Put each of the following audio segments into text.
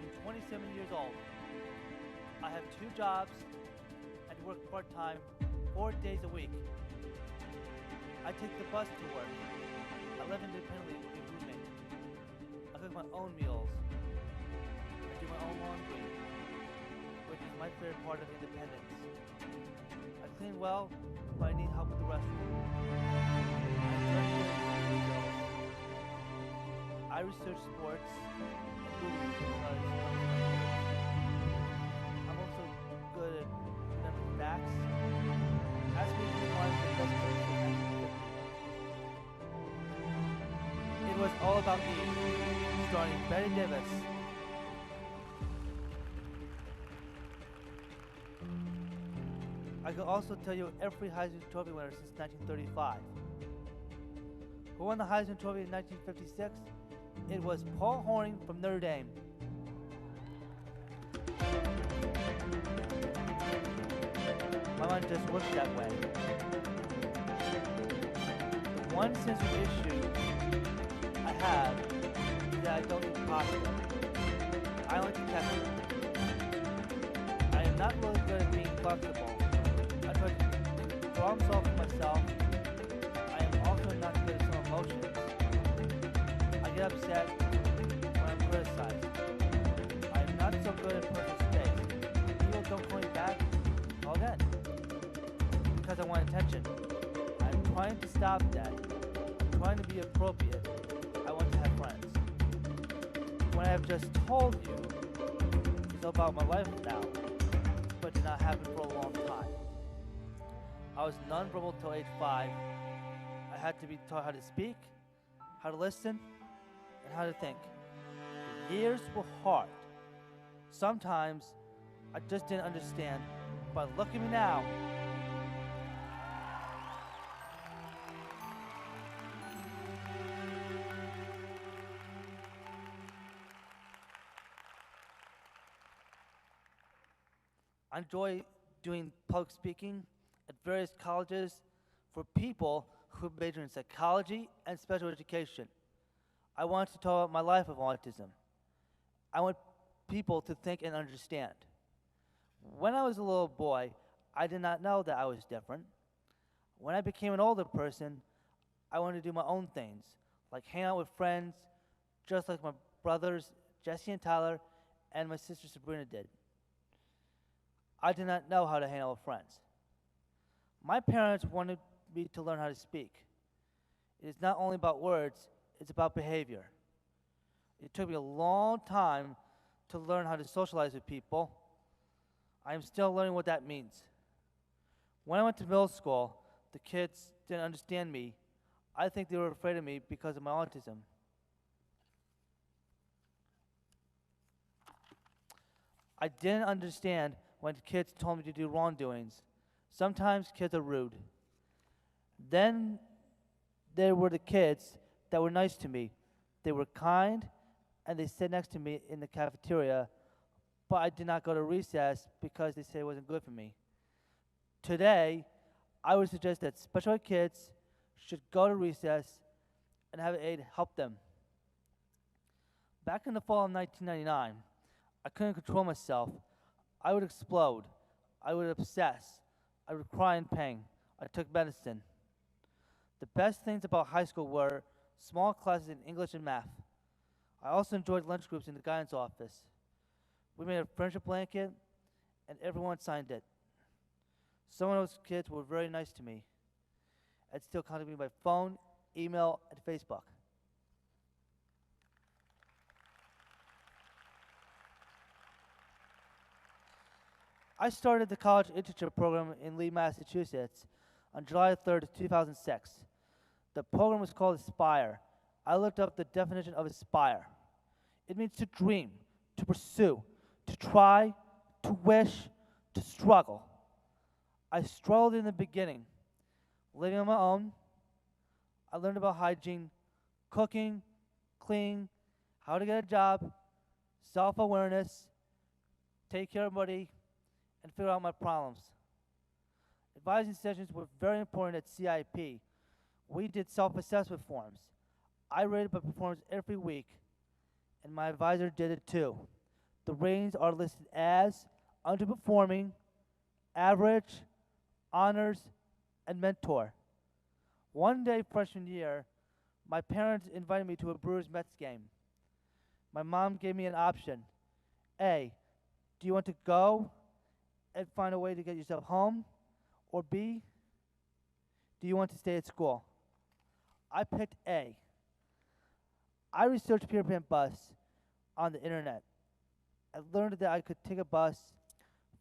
am 27 years old. I have 2 jobs and work part-time 4 days a week. I take the bus to work. I live independently with a roommate. I cook my own meals. I do my own laundry, which is my favorite part of independence. I clean well, but I need help with the restroom. I research sports and movies because I'm also good at remembering facts. Ask me who won the best picture in 1950. It was All About Me, starring Betty Davis. I could also tell you every Heisman Trophy winner since 1935. Who won the Heisman Trophy in 1956? It was Paul Hornung from Notre Dame. My mind just works that way. The one censored issue I have is that I don't eat pasta. I like to test it. I am not really good at being flexible. I try to problem solve for myself. I am also not good at some emotions. I get upset when I'm criticized. I am not so good at personal space. People don't call me back, call again. Because I want attention. I'm trying to stop that. I'm trying to be appropriate. I want to have friends. What I have just told you is about my life now, but did not happen for a long time. I was nonverbal till age 5. I had to be taught how to speak, how to listen, and how to think. The years were hard. Sometimes I just didn't understand, but look at me now. I enjoy doing public speaking at various colleges for people who major in psychology and special education. I want to talk about my life of autism. I want people to think and understand. When I was a little boy, I did not know that I was different. When I became an older person, I wanted to do my own things, like hang out with friends, just like my brothers, Jesse and Tyler, and my sister Sabrina did. I did not know how to hang out with friends. My parents wanted me to learn how to speak. It is not only about words, it's about behavior. It took me a long time to learn how to socialize with people. I am still learning what that means. When I went to middle school, the kids didn't understand me. I think they were afraid of me because of my autism. I didn't understand when kids told me to do wrongdoings. Sometimes kids are rude. Then there were the kids that were nice to me. They were kind, and they sat next to me in the cafeteria, but I did not go to recess because they said it wasn't good for me. Today, I would suggest that special ed kids should go to recess and have an aide help them. Back in the fall of 1999, I couldn't control myself. I would explode. I would obsess. I would cry in pain. I took medicine. The best things about high school were small classes in English and math. I also enjoyed lunch groups in the guidance office. We made a friendship blanket, and everyone signed it. Some of those kids were very nice to me and still contact me by phone, email, and Facebook. I started the college internship program in Lee, Massachusetts on July 3rd, 2006. The program was called Aspire. I looked up the definition of aspire. It means to dream, to pursue, to try, to wish, to struggle. I struggled in the beginning, living on my own. I learned about hygiene, cooking, cleaning, how to get a job, self-awareness, take care of money, and figure out my problems. Advising sessions were very important at CIP. We did self-assessment forms. I rated my performance every week, and my advisor did it too. The ratings are listed as underperforming, average, honors, and mentor. One day freshman year, my parents invited me to a Brewers Mets game. My mom gave me an option. A, do you want to go and find a way to get yourself home? Or B, do you want to stay at school? I picked A. I researched Peter Pan bus on the internet. I learned that I could take a bus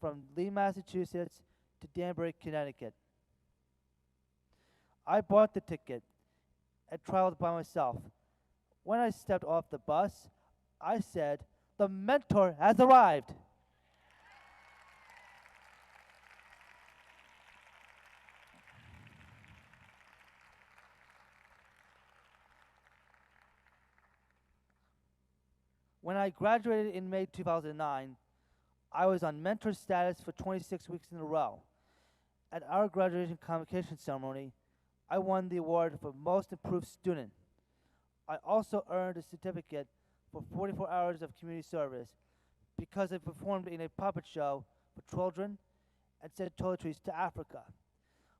from Lee, Massachusetts to Danbury, Connecticut. I bought the ticket and traveled by myself. When I stepped off the bus, I said, "The mentor has arrived." When I graduated in May 2009, I was on mentor status for 26 weeks in a row. At our graduation convocation ceremony, I won the award for Most Improved Student. I also earned a certificate for 44 hours of community service because I performed in a puppet show for children and sent toiletries to Africa.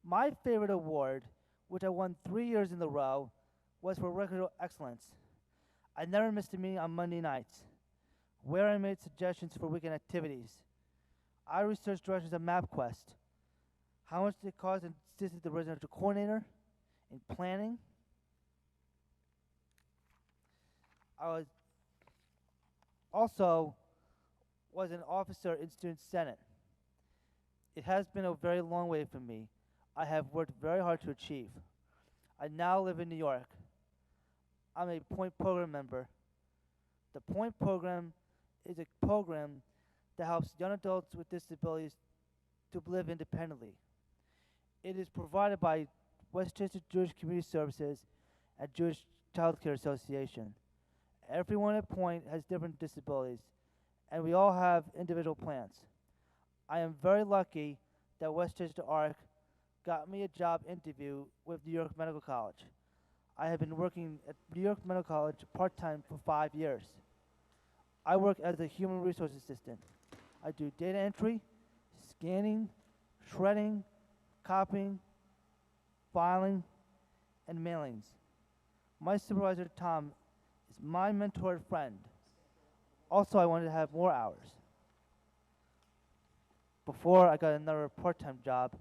My favorite award, which I won 3 years in a row, was for recreational excellence. I never missed a meeting on Monday nights, where I made suggestions for weekend activities. I researched directions on MapQuest, how much it cost and assisted the residential coordinator in planning. I was an officer in Student Senate. It has been a very long way for me. I have worked very hard to achieve. I now live in New York. I'm a Point Program member. The Point Program is a program that helps young adults with disabilities to live independently. It is provided by Westchester Jewish Community Services and Jewish Child Care Association. Everyone at Point has different disabilities, and we all have individual plans. I am very lucky that Westchester ARC got me a job interview with New York Medical College. I have been working at New York Medical College part-time for 5 years. I work as a human resource assistant. I do data entry, scanning, shredding, copying, filing, and mailings. My supervisor, Tom, is my mentor and friend. Also, I wanted to have more hours. Before I got another part-time job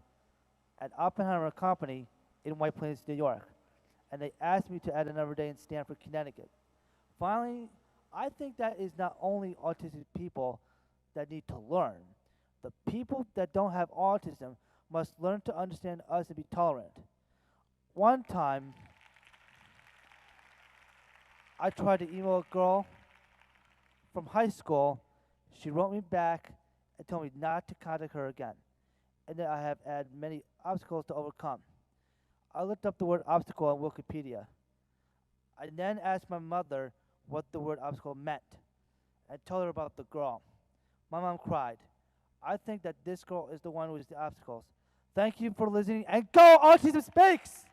at Oppenheimer Company in White Plains, New York, and they asked me to add another day in Stamford, Connecticut. Finally, I think that is not only autistic people that need to learn. The people that don't have autism must learn to understand us and be tolerant. One time, I tried to email a girl from high school. She wrote me back and told me not to contact her again, and that I have had many obstacles to overcome. I looked up the word obstacle on Wikipedia. I then asked my mother what the word obstacle meant and told her about the girl. My mom cried. I think that this girl is the one who is the obstacles. Thank you for listening, and go Autism Speaks!